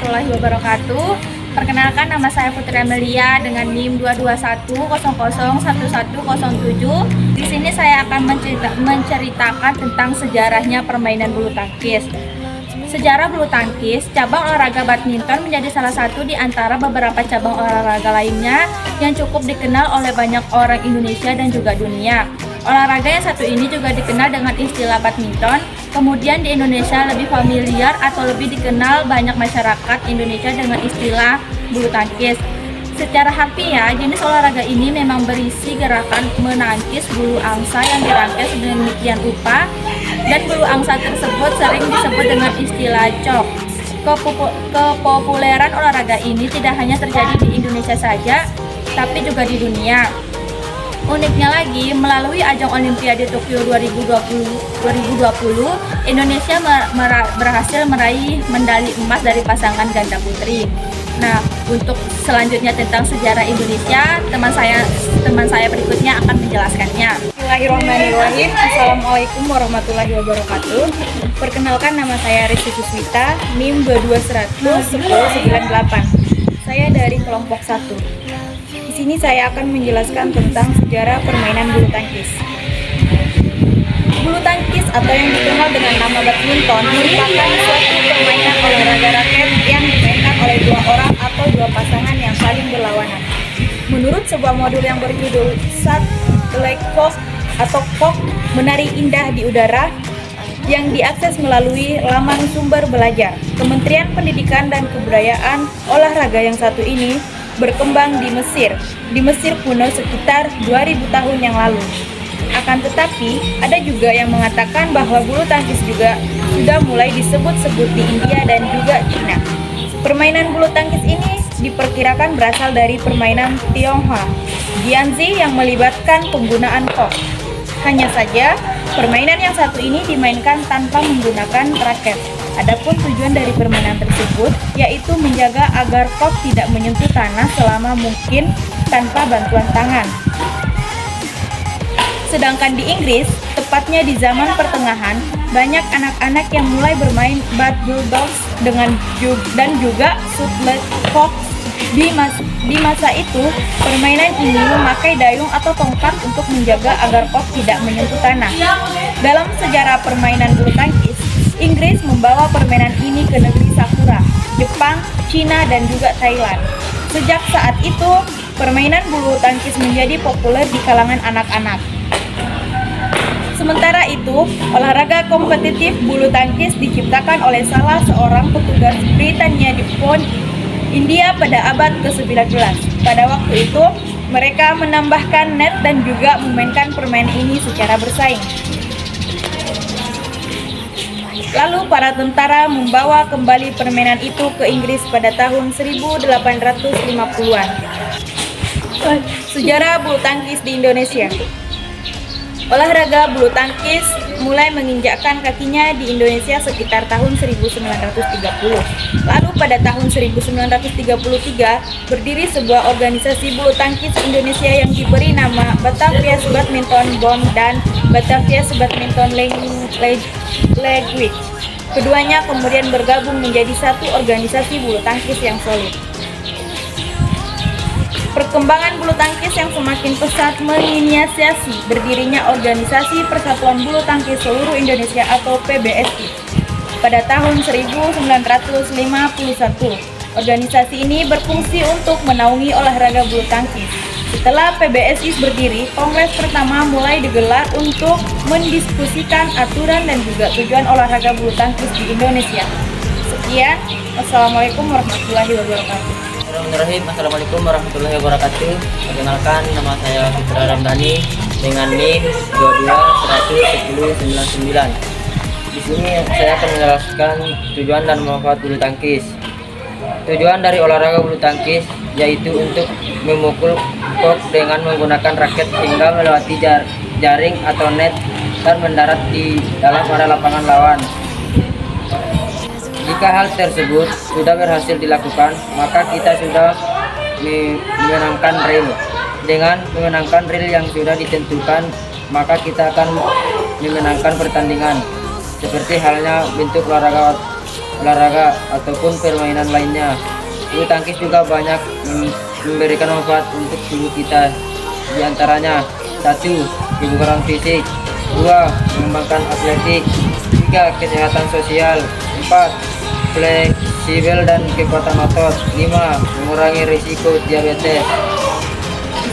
warahmatullahi wabarakatuh. Perkenalkan, nama saya Putri Amelia dengan NIM 221001107. Di sini saya akan menceritakan tentang sejarahnya permainan bulu tangkis. Sejarah bulu tangkis, cabang olahraga badminton menjadi salah satu di antara beberapa cabang olahraga lainnya yang cukup dikenal oleh banyak orang Indonesia dan juga dunia. Olahraga yang satu ini juga dikenal dengan istilah badminton. Kemudian di Indonesia lebih familiar atau lebih dikenal banyak masyarakat Indonesia dengan istilah bulu tangkis. Secara harfiah, jenis olahraga ini memang berisi gerakan menangkis bulu angsa yang dirangkai sedemikian rupa, dan bulu angsa tersebut sering disebut dengan istilah cok. Kepopuleran olahraga ini tidak hanya terjadi di Indonesia saja, tapi juga di dunia. Uniknya lagi, melalui ajang Olimpiade Tokyo 2020, Indonesia berhasil meraih medali emas dari pasangan ganda putri. Nah, untuk selanjutnya tentang sejarah Indonesia, teman saya berikutnya akan menjelaskannya. Bismillahirrahmanirrahim. Assalamualaikum warahmatullahi wabarakatuh. Perkenalkan, nama saya Rizky Suswita, NIM 221001098. Saya dari kelompok 1. Di sini saya akan menjelaskan tentang sejarah permainan bulu tangkis. Bulu tangkis atau yang dikenal dengan nama badminton merupakan suatu permainan olahraga raket yang dimainkan oleh dua orang atau dua pasangan yang saling berlawanan. Menurut sebuah modul yang berjudul Shuttlecock atau Cock Menari Indah di Udara yang diakses melalui laman sumber belajar, Kementerian Pendidikan dan Kebudayaan, olahraga yang satu ini berkembang di Mesir kuno sekitar 2000 tahun yang lalu. Akan tetapi, ada juga yang mengatakan bahwa bulu tangkis juga sudah mulai disebut-sebut di India dan juga Cina. Permainan bulu tangkis ini diperkirakan berasal dari permainan Tionghoa, Jianzi, yang melibatkan penggunaan kok. Hanya saja, permainan yang satu ini dimainkan tanpa menggunakan raket. Adapun tujuan dari permainan tersebut yaitu menjaga agar kok tidak menyentuh tanah selama mungkin tanpa bantuan tangan. Sedangkan di Inggris, tepatnya di zaman pertengahan, banyak anak-anak yang mulai bermain badminton dan juga shuttlecock. Di masa itu, permainan ini memakai dayung atau tongkat untuk menjaga agar kok tidak menyentuh tanah. Dalam sejarah permainan bulu tangkis, Inggris membawa permainan ini ke negeri Sakura, Jepang, Cina, dan juga Thailand. Sejak saat itu, permainan bulu tangkis menjadi populer di kalangan anak-anak. Sementara itu, olahraga kompetitif bulu tangkis diciptakan oleh salah seorang petugas Britania di Pond, India pada abad ke-19. Pada waktu itu, mereka menambahkan net dan juga memainkan permainan ini secara bersaing. Lalu para tentara membawa kembali permainan itu ke Inggris pada tahun 1850-an. Sejarah bulu tangkis di Indonesia. Olahraga bulu tangkis mulai menginjakkan kakinya di Indonesia sekitar tahun 1930. Lalu pada tahun 1933 berdiri sebuah organisasi bulu tangkis Indonesia yang diberi nama Batavia Badminton Bond dan Batavia Badminton League. Keduanya kemudian bergabung menjadi satu organisasi bulu tangkis yang solid. Perkembangan bulu tangkis yang semakin pesat menginisiasi berdirinya Organisasi Persatuan Bulu Tangkis Seluruh Indonesia atau PBSI pada tahun 1951. Organisasi ini berfungsi untuk menaungi olahraga bulu tangkis. Setelah PBSI berdiri, kongres pertama mulai digelar untuk mendiskusikan aturan dan juga tujuan olahraga bulu tangkis di Indonesia. Sekian, wassalamualaikum warahmatullahi wabarakatuh. Bismillahirrahmanirrahim. Assalamualaikum warahmatullahi wabarakatuh. Perkenalkan, nama saya Fitra Ramdhani dengan NIM 221001099. Di sini saya akan menjelaskan tujuan dan manfaat bulu tangkis. Tujuan dari olahraga bulu tangkis yaitu untuk memukul kok dengan menggunakan raket hingga melewati jaring atau net dan mendarat di dalam area lapangan lawan. Jika hal tersebut sudah berhasil dilakukan, maka kita sudah memenangkan rel. Dengan memenangkan rel yang sudah ditentukan, maka kita akan memenangkan pertandingan. Seperti halnya bentuk olahraga olahraga ataupun permainan lainnya. Bulu tangkis juga banyak memberikan manfaat untuk tubuh kita. Di antaranya 1. Kebugaran fisik, 2. Mengembangkan atletik, 3. Kesehatan sosial, 4. Fleksibel dan kekuatan otot, 5. Mengurangi risiko diabetes.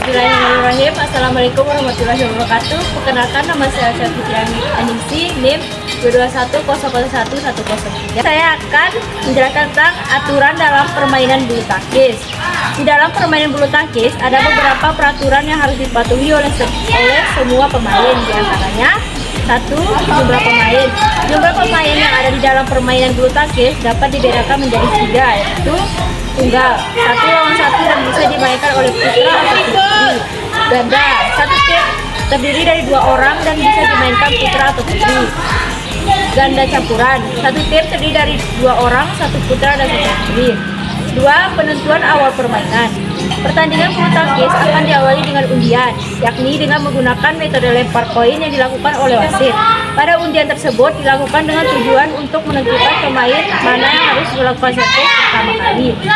Bismillahirrahmanirrahim. Assalamualaikum warahmatullahi wabarakatuh. Perkenalkan, nama saya Fitri Aningsi, NIM 221001103. Saya akan menjelaskan tentang aturan dalam permainan bulu tangkis. Di dalam permainan bulu tangkis ada beberapa peraturan yang harus dipatuhi oleh semua pemain. Di antaranya 1. Jumlah pemain. Jumlah pemain yang ada di dalam permainan bulu tangkis dapat dibedakan menjadi 3, yaitu tunggal, 1 lawan 1 dan bisa dimainkan oleh putra atau putri. Ganda, 1 tim terdiri dari 2 orang dan bisa dimainkan putra atau putri. Ganda campuran, 1 tim terdiri dari 2 orang, 1 putra dan 1 putri. 2. Penentuan awal permainan. Pertandingan bulu tangkis akan diawali dengan undian, yakni dengan menggunakan metode lempar koin yang dilakukan oleh wasit. Pada undian tersebut dilakukan dengan tujuan untuk menentukan pemain mana yang harus melakukan servis pertama kali. 3.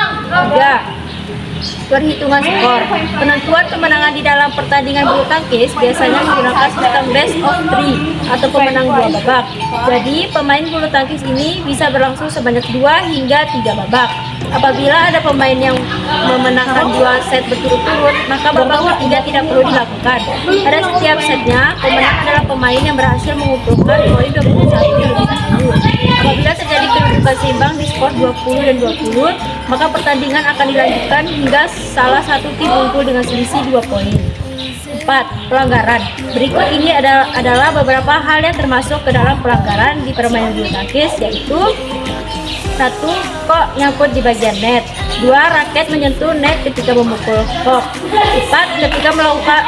Perhitungan skor. Penentuan kemenangan di dalam pertandingan bulu tangkis biasanya menggunakan sistem best of 3 atau pemenang 2 babak. Jadi pemain bulu tangkis ini bisa berlangsung sebanyak 2 hingga 3 babak. Apabila ada pemain yang memenangkan 2 set berturut-turut, maka babak ketiga tidak perlu dilakukan. Pada setiap setnya, pemenang adalah pemain yang berhasil mengumpulkan poin 21 lebih 10. Apabila terjadi kedudukan seimbang di skor 20 dan 20, maka pertandingan akan dilanjutkan hingga salah satu tim unggul dengan selisih 2 poin. 4. Pelanggaran. Berikut ini adalah beberapa hal yang termasuk ke dalam pelanggaran di permainan bulu tangkis, yaitu 1. Kok nyangkut di bagian net. 2. Raket menyentuh net ketika memukul kok. 4. Ketika melakukan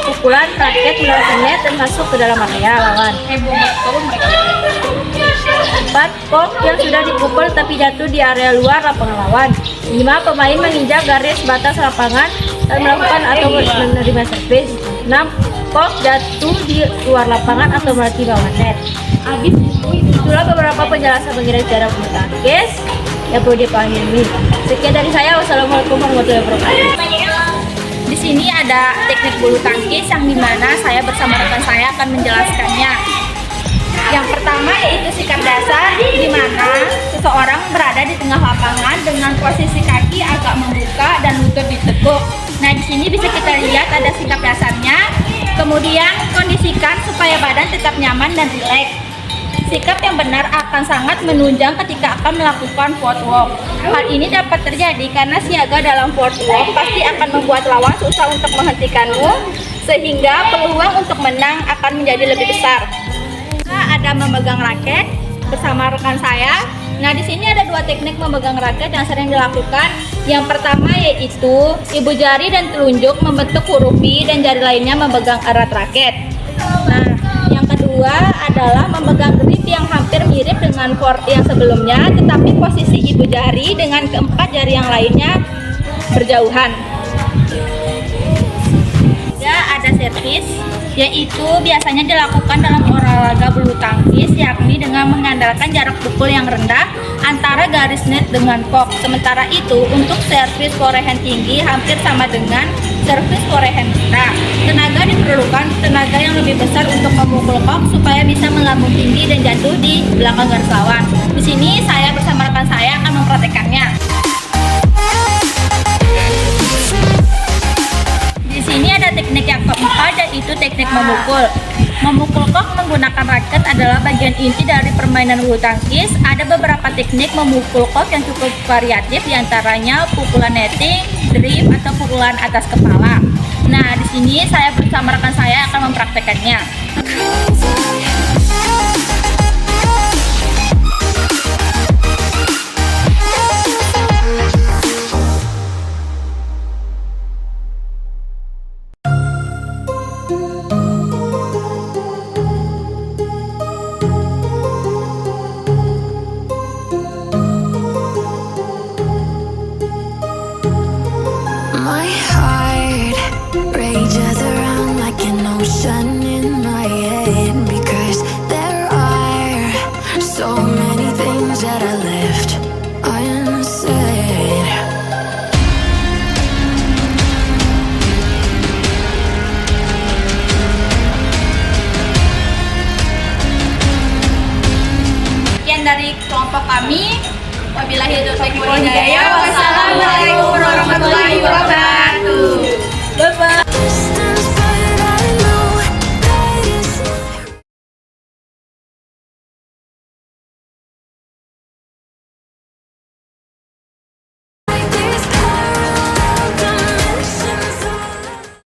pukulan, raket melewati net dan masuk ke dalam area lawan. 4. Kok yang sudah dipukul tapi jatuh di area luar lapangan lawan. 5. Pemain menginjak garis batas lapangan dan melakukan atau menerima servis. 6. Kok jatuh di luar lapangan atau melewati bawah net. Itulah beberapa penjelasan mengenai cara bulu tangkis yang perlu dipahami. Sekian dari saya. Wassalamualaikum warahmatullahi wabarakatuh. Di sini ada teknik bulu tangkis yang dimana saya bersama rekan saya akan menjelaskannya. Yang pertama yaitu sikap dasar, di mana seseorang berada di tengah lapangan dengan posisi kaki agak membuka dan lutut ditekuk. Nah, di sini bisa kita lihat ada sikap dasarnya. Kemudian kondisikan supaya badan tetap nyaman dan rileks. Sikap yang benar akan sangat menunjang ketika akan melakukan footwork. Hal ini dapat terjadi karena siaga dalam footwork pasti akan membuat lawan susah untuk menghentikanmu, sehingga peluang untuk menang akan menjadi lebih besar. Ada memegang raket bersama rekan saya. Nah, di sini ada 2 teknik memegang raket yang sering dilakukan. Yang pertama yaitu ibu jari dan telunjuk membentuk huruf V dan jari lainnya memegang erat raket. Nah, yang kedua adalah memegang grip yang hampir mirip dengan chord yang sebelumnya, tetapi posisi ibu jari dengan keempat jari yang lainnya berjauhan. Juga ada servis, yaitu biasanya dilakukan dalam olahraga bulu tangkis, yakni dengan mengandalkan jarak pukul yang rendah antara garis net dengan kok. Sementara itu, untuk servis forehand tinggi hampir sama dengan servis forehand rendah. Tenaga diperlukan tenaga yang lebih besar untuk memukul kok supaya bisa melambung tinggi dan jatuh di belakang garis lawan. Di sini saya bersama rekan saya akan mempraktekannya. Di sini ada teknik yang keempat, yaitu teknik memukul. Memukul kok menggunakan raket adalah bagian inti dari permainan bulu tangkis. Ada beberapa teknik memukul kok yang cukup variatif, diantaranya pukulan netting, drift, atau pukulan atas kepala. Nah, di sini saya bersama rekan saya akan mempraktekannya. My heart rages around like an ocean in my head because dari kelompok kami. Wabillahi taufiq wal hidayah. Wassalamualaikum warahmatullahi wabarakatuh. Bye-bye.